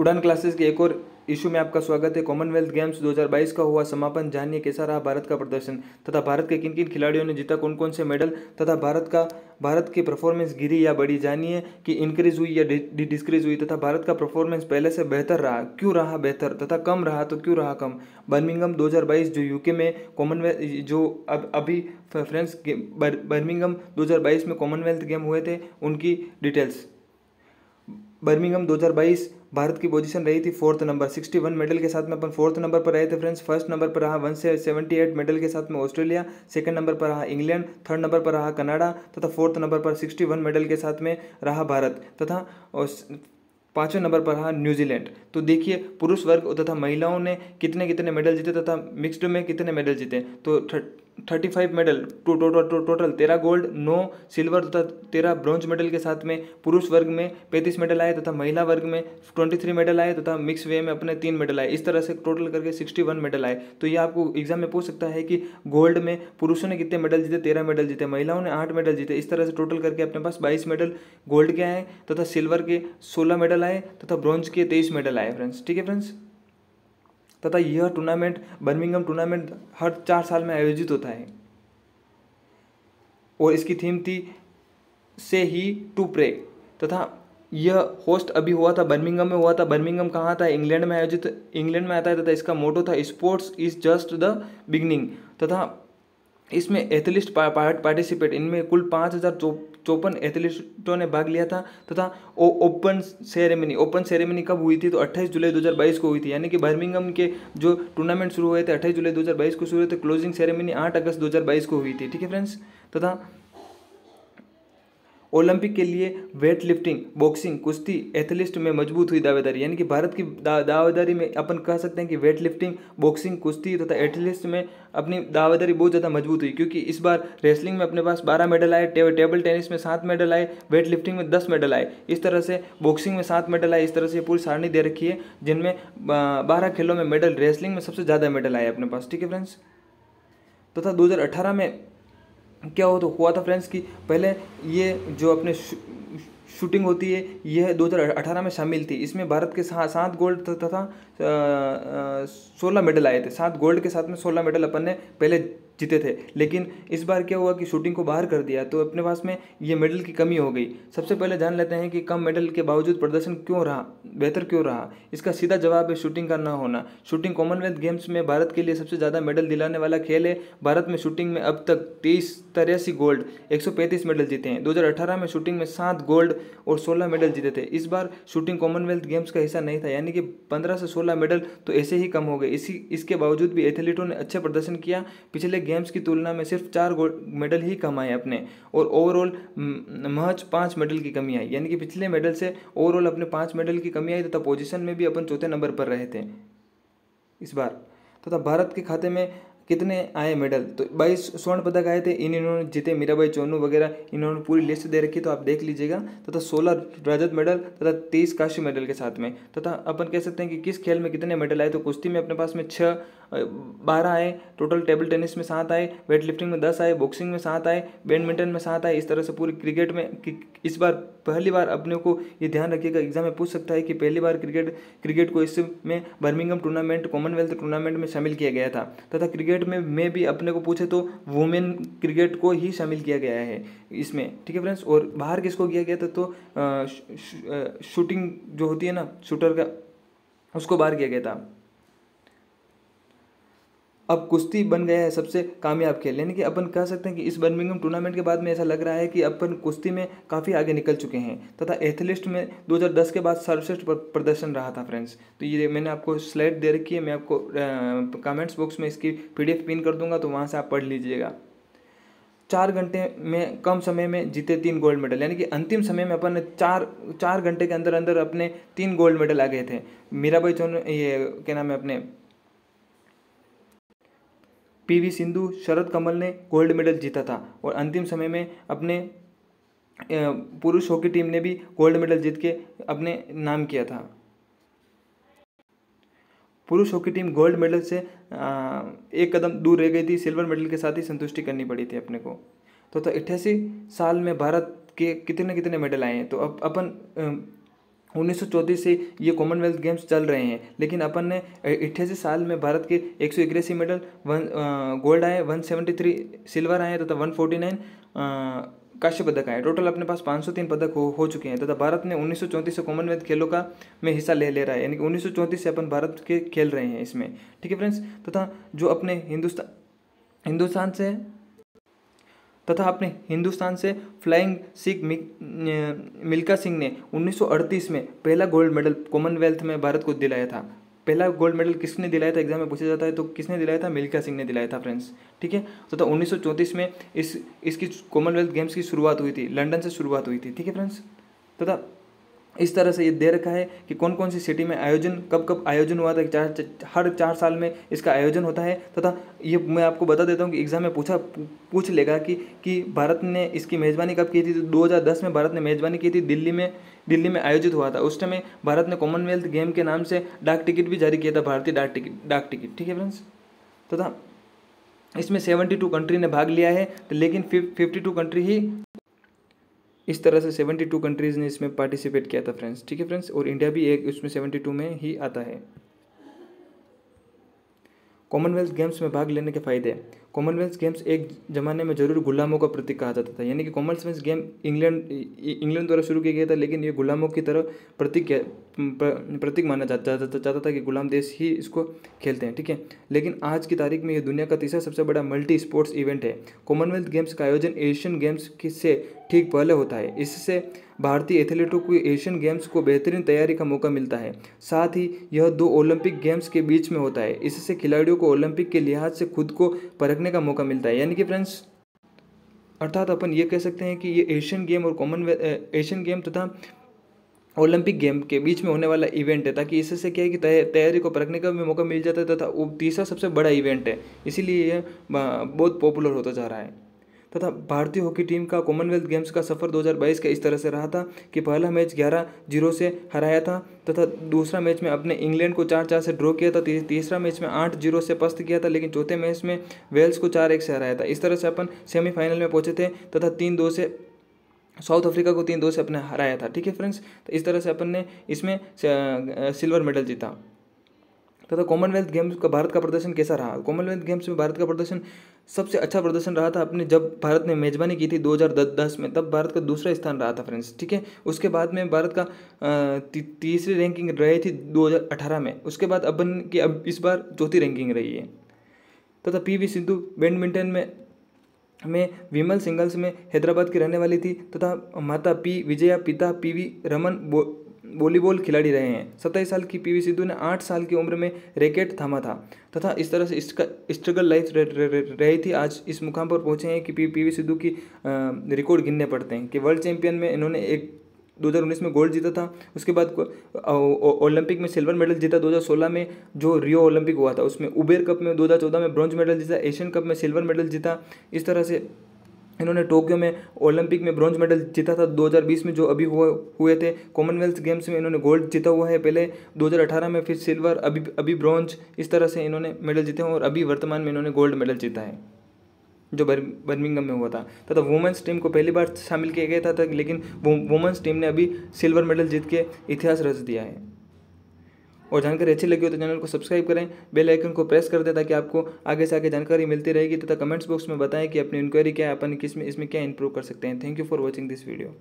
उड़ान क्लासेस के एक और इशू में आपका स्वागत है। कॉमनवेल्थ गेम्स 2022 का हुआ समापन, जानिए कैसा रहा भारत का प्रदर्शन तथा भारत के किन किन खिलाड़ियों ने जीता कौन कौन से मेडल तथा भारत की परफॉर्मेंस गिरी या बढ़ी, जानिए कि इंक्रीज हुई या डिस्क्रीज हुई तथा भारत का परफॉर्मेंस पहले से बेहतर रहा, क्यों रहा बेहतर तथा कम रहा तो क्यों रहा कम। बर्मिंघम 2022 जो यूके में कॉमनवेल्थ जो अभी फ्रेंड्स बर्मिंघम 2022 में कॉमनवेल्थ गेम हुए थे, उनकी डिटेल्स। बर्मिंघम 2022 भारत की पोजीशन रही थी 4th नंबर, 61 मेडल के साथ में अपन 4th नंबर पर रहे थे फ्रेंड्स। फर्स्ट नंबर पर रहा 178 मेडल के साथ में ऑस्ट्रेलिया, सेकंड नंबर पर रहा इंग्लैंड, थर्ड नंबर पर रहा कनाडा तथा 4th नंबर पर 61 मेडल के साथ में रहा भारत तथा 5वें नंबर पर रहा न्यूजीलैंड। तो देखिए पुरुष वर्ग तथा महिलाओं ने कितने कितने मेडल जीते तथा मिक्स्ड में कितने मेडल जीते। तो 35 मेडल टोटल 13 गोल्ड, 9 सिल्वर तथा 13 ब्रॉन्ज मेडल के साथ में पुरुष वर्ग में 35 मेडल आए तथा महिला वर्ग में 23 मेडल आए तथा मिक्स वे में अपने 3 मेडल आए। इस तरह से टोटल करके 61 मेडल आए। तो ये आपको एग्जाम में पूछ सकता है कि गोल्ड में पुरुषों ने कितने मेडल जीते, 13 मेडल जीते, महिलाओं ने 8 मेडल जीते। इस तरह से टोटल करके अपने पास 22 मेडल गोल्ड के आए तथा सिल्वर के 16 मेडल आए तथा ब्रॉन्ज के 23 मेडल आए फ्रेंड्स। ठीक है फ्रेंड्स, तथा यह टूर्नामेंट बर्मिंघम टूर्नामेंट हर 4 साल में आयोजित होता है और इसकी थीम थी से ही टू प्रे तथा यह होस्ट अभी हुआ था बर्मिंघम में हुआ था। बर्मिंघम कहाँ था? इंग्लैंड में आयोजित, इंग्लैंड में आता है तथा इसका मोटो था sports is just the beginning तथा इसमें एथलीस्ट पार्टिसिपेट, इनमें कुल 5054 एथलीटों ने भाग लिया था तथा ओपन सेरेमनी कब हुई थी? तो 28 जुलाई 2022 को हुई थी। यानी कि बर्मिंघम के जो टूर्नामेंट शुरू हुए थे 28 जुलाई 2022 को शुरू हुए थे, क्लोजिंग सेरेमनी 8 अगस्त 2022 को हुई थी। ठीक है फ्रेंड्स, तथा ओलंपिक के लिए वेट लिफ्टिंग, बॉक्सिंग, कुश्ती एथलीट में मजबूत हुई दावेदारी। यानी कि भारत की दावेदारी में अपन कह सकते हैं कि वेट लिफ्टिंग, बॉक्सिंग, कुश्ती तथा एथलीट्स में अपनी दावेदारी बहुत ज़्यादा मजबूत हुई, क्योंकि इस बार रेसलिंग में अपने पास 12 मेडल आए, टेबल टेनिस में 7 मेडल आए, वेट लिफ्टिंग में 10 मेडल आए, इस तरह से बॉक्सिंग में 7 मेडल आए। इस तरह से पूरी सारणी दे रखी है जिनमें 12 खेलों में मेडल, रेसलिंग में सबसे ज़्यादा मेडल आए अपने पास। ठीक है फ्रेंड्स, तथा 2018 में क्या हुआ था फ्रेंड्स कि पहले ये जो अपने शूटिंग होती है यह 2018 में शामिल थी। इसमें भारत के 7 गोल्ड तथा 16 मेडल आए थे। 7 गोल्ड के साथ में 16 मेडल अपन ने पहले जीते थे, लेकिन इस बार क्या हुआ कि शूटिंग को बाहर कर दिया तो अपने पास में ये मेडल की कमी हो गई। सबसे पहले जान लेते हैं कि कम मेडल के बावजूद प्रदर्शन क्यों रहा, बेहतर क्यों रहा। इसका सीधा जवाब है शूटिंग का ना होना। शूटिंग कॉमनवेल्थ गेम्स में भारत के लिए सबसे ज़्यादा मेडल दिलाने वाला खेल है। भारत में शूटिंग में अब तक 83 गोल्ड, 135 मेडल जीते हैं। 2018 में शूटिंग में 7 गोल्ड और 16 मेडल जीते थे। इस बार शूटिंग कॉमनवेल्थ गेम्स का हिस्सा नहीं था, यानी कि 15 से 16 मेडल तो ऐसे ही कम हो गए। इसके बावजूद भी एथलीटों ने अच्छे प्रदर्शन किया। पिछले गेम्स की तुलना में सिर्फ 4 गोल्ड मेडल ही कम आए अपने, और ओवरऑल महज 5 मेडल की कमी आई। यानी कि पिछले मेडल से ओवरऑल अपने 5 मेडल की कमी आई तथा पोजीशन में भी अपन 4थे नंबर पर रहे थे इस बार। तथा भारत के खाते में कितने आए मेडल? तो 22 स्वर्ण पदक आए थे, इन्होंने जीते मीराबाई चोनू वगैरह, इन्होंने पूरी लिस्ट दे रखी तो आप देख लीजिएगा। तथा 16 रजत मेडल तथा 23 कांस्य मेडल के साथ में। तथा अपन कह सकते हैं कि किस खेल में कितने मेडल आए? तो कुश्ती में अपने पास में 12 आए, टोटल टेबल टेनिस में 7 आए, वेट लिफ्टिंग में 10 आए, बॉक्सिंग में 7 आए, बैडमिंटन में 7 आए। इस तरह से पूरी क्रिकेट में इस बार पहली बार अपने को ये ध्यान रखिएगा, एग्जाम में पूछ सकता है कि पहली बार क्रिकेट को इसमें बर्मिंघम टूर्नामेंट, कॉमनवेल्थ टूर्नामेंट में शामिल किया गया था। तथा क्रिकेट में भी अपने को पूछे तो वुमेन क्रिकेट को ही शामिल किया गया है इसमें। ठीक है फ्रेंड्स, और बाहर किसको किया गया था? तो शूटिंग जो होती है ना, शूटर का, उसको बाहर किया गया था। अब कुश्ती बन गया है सबसे कामयाब खेल। यानी कि अपन कह सकते हैं कि इस बर्मिंघम टूर्नामेंट के बाद में ऐसा लग रहा है कि अपन कुश्ती में काफ़ी आगे निकल चुके हैं। तथा एथलीट में 2010 के बाद सर्वश्रेष्ठ प्रदर्शन रहा था फ्रेंड्स। तो ये मैंने आपको स्लाइड दे रखी है, मैं आपको कमेंट्स बॉक्स में इसकी PDF पिन कर दूंगा, तो वहाँ से आप पढ़ लीजिएगा। 4 घंटे में कम समय में जीते 3 गोल्ड मेडल। यानी कि अंतिम समय में अपन ने 4 घंटे के अंदर अंदर अपने 3 गोल्ड मेडल आ गए थे। मीराबाई चोनू, ये क्या नाम है अपने PV सिंधु, शरद कमल ने गोल्ड मेडल जीता था। और अंतिम समय में अपने पुरुष हॉकी टीम ने भी गोल्ड मेडल जीत के अपने नाम किया था। पुरुष हॉकी टीम गोल्ड मेडल से एक कदम दूर रह गई थी, सिल्वर मेडल के साथ ही संतुष्टि करनी पड़ी थी अपने को। तो 88 साल में भारत के कितने कितने मेडल आए हैं? तो अब अपन 1934 से ये कॉमनवेल्थ गेम्स चल रहे हैं, लेकिन अपन ने 88 साल में भारत के 181 मेडल, गोल्ड आए, 173 सिल्वर आए तथा 149 कांस्य पदक आए। टोटल अपने पास 503 पदक हो चुके हैं तथा भारत ने 1934 से कॉमनवेल्थ खेलों का में हिस्सा ले रहा है, यानी कि 1934 से अपन भारत के खेल रहे हैं इसमें। ठीक है फ्रेंड्स, तथा जो अपने हिंदुस्तान से फ्लाइंग सिख मिल्खा सिंह ने 1938 में पहला गोल्ड मेडल कॉमनवेल्थ में भारत को दिलाया था। पहला गोल्ड मेडल किसने दिलाया था, एग्जाम में पूछा जाता है तो किसने दिलाया था, मिल्खा सिंह ने दिलाया था फ्रेंड्स। ठीक है, तो 1934 में इसकी कॉमनवेल्थ गेम्स की शुरुआत हुई थी, लंदन से शुरुआत हुई थी। ठीक है फ्रेंड्स, तथा इस तरह से ये दे रखा है कि कौन कौन सी सिटी में आयोजन कब कब आयोजन हुआ था। हर 4 साल में इसका आयोजन होता है तथा ये मैं आपको बता देता हूँ कि एग्जाम में पूछ लेगा कि भारत ने इसकी मेज़बानी कब की थी। तो 2010 में भारत ने मेज़बानी की थी, दिल्ली में आयोजित हुआ था। उस समय भारत ने कॉमनवेल्थ गेम के नाम से डाक टिकट भी जारी किया था, भारतीय डाक टिकट। ठीक है फ्रेंड्स, तथा इसमें 72 कंट्री ने भाग लिया है, लेकिन 52 कंट्री ही, इस तरह से 72 कंट्रीज़ ने इसमें पार्टिसिपेट किया था फ्रेंड्स। ठीक है फ्रेंड्स, और इंडिया भी एक उसमें 72 में ही आता है। कॉमनवेल्थ गेम्स में भाग लेने के फ़ायदे। कॉमनवेल्थ गेम्स एक ज़माने में जरूर गुलामों का प्रतीक कहा जाता था, यानी कि कॉमनवेल्थ गेम इंग्लैंड द्वारा शुरू किया गया था, लेकिन ये गुलामों की तरह प्रतीक माना जाता था कि गुलाम देश ही इसको खेलते हैं। ठीक है, लेकिन आज की तारीख में ये दुनिया का तीसरा सबसे बड़ा मल्टी स्पोर्ट्स इवेंट है। कॉमनवेल्थ गेम्स का आयोजन एशियन गेम्स से ठीक पहले होता है। इससे भारतीय एथलीटों को एशियन गेम्स को बेहतरीन तैयारी का मौका मिलता है। साथ ही यह 2 ओलंपिक गेम्स के बीच में होता है। इससे खिलाड़ियों को ओलंपिक के लिहाज से खुद को परखने का मौका मिलता है। यानी कि फ्रेंड्स, अर्थात अपन ये कह सकते हैं कि ये एशियन गेम और एशियन गेम तथा ओलंपिक गेम के बीच में होने वाला इवेंट है, ताकि इससे क्या है कि तैयारी को परखने का भी मौका मिल जाता है तथा वो तीसरा सबसे बड़ा इवेंट है, इसीलिए यह बहुत पॉपुलर होता जा रहा है। तथा भारतीय हॉकी टीम का कॉमनवेल्थ गेम्स का सफर 2022 का इस तरह से रहा था कि पहला मैच 11-0 से हराया था तथा दूसरा मैच में अपने इंग्लैंड को 4-4 से ड्रॉ किया था। तीसरा मैच में 8-0 से पस्त किया था, लेकिन चौथे मैच में वेल्स को 4-1 से हराया था। इस तरह से अपन सेमीफाइनल में पहुंचे थे तथा 3-2 से साउथ अफ्रीका को 3-2 से अपने हराया था। ठीक है फ्रेंड्स, तो इस तरह से अपन ने इसमें सिल्वर मेडल जीता। तथा कॉमनवेल्थ गेम्स का भारत का प्रदर्शन कैसा रहा। कॉमनवेल्थ गेम्स में भारत का प्रदर्शन सबसे अच्छा प्रदर्शन रहा था अपने, जब भारत ने मेजबानी की थी 2010 में, तब भारत का दूसरा स्थान रहा था फ्रेंड्स। ठीक है, उसके बाद में भारत का तीसरी रैंकिंग रही थी 2018 में। उसके बाद अपन की अब इस बार चौथी रैंकिंग रही है। तथा PV सिंधु बैडमिंटन में विमल सिंगल्स में हैदराबाद की रहने वाली थी तथा माता P विजया, पिता PV रमन वॉलीबॉल खिलाड़ी रहे हैं। 27 साल की PV सिंधु ने 8 साल की उम्र में रैकेट थामा था तथा इस तरह से इसका स्ट्रगल लाइफ रही थी। आज इस मुकाम पर पहुंचे हैं कि PV सिंधु की रिकॉर्ड गिनने पड़ते हैं कि वर्ल्ड चैंपियन में इन्होंने 2019 में गोल्ड जीता था। उसके बाद ओलंपिक में सिल्वर मेडल जीता 2016 में, जो रियो ओलंपिक हुआ था उसमें। उबेर कप में 2014 में ब्रॉन्ज मेडल जीता। एशियन कप में सिल्वर मेडल जीता। इस तरह से इन्होंने टोक्यो में ओलंपिक में ब्रॉन्ज मेडल जीता था 2020 में, जो अभी हुए थे। कॉमनवेल्थ गेम्स में इन्होंने गोल्ड जीता हुआ है पहले 2018 में, फिर सिल्वर, अभी ब्रॉन्ज। इस तरह से इन्होंने मेडल जीते हैं और अभी वर्तमान में इन्होंने गोल्ड मेडल जीता है जो बर्मिंघम में हुआ था। तथा वुमेंस टीम को पहली बार शामिल किया गया था, लेकिन वुमेंस टीम ने अभी सिल्वर मेडल जीत के इतिहास रच दिया है। और जानकारी अच्छी लगी हो तो चैनल को सब्सक्राइब करें, बेल आइकन को प्रेस कर दें ताकि आपको आगे से आगे जानकारी मिलती रहेगी। तथा कमेंट्स बॉक्स में बताएं कि अपनी इंक्वायरी क्या है, अपन इसमें क्या इंप्रूव कर सकते हैं। Thank you for watching this video.